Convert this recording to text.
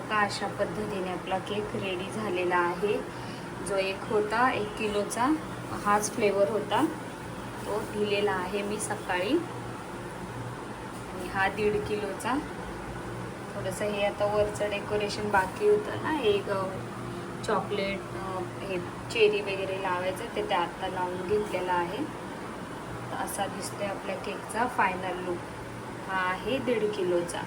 बघा अशा पद्धतीने आपला केक रेडी झालेला आहे। जो एक होता 1 किलोचा हाच फ्लेवर होता, तो दिलेला आहे मी सकाळी। आणि हा 1.5 किलोचा। थोडंसं हे आता वरचं डेकोरेशन बाकी होतं ना, एक चॉकलेट हे चेरी वगैरे लावायचं ते आता लावून घेतलेलं आहे। तर असा दिसतोय आपल्या केकचा फायनल लुक। हा आहे 1.5 किलोचा।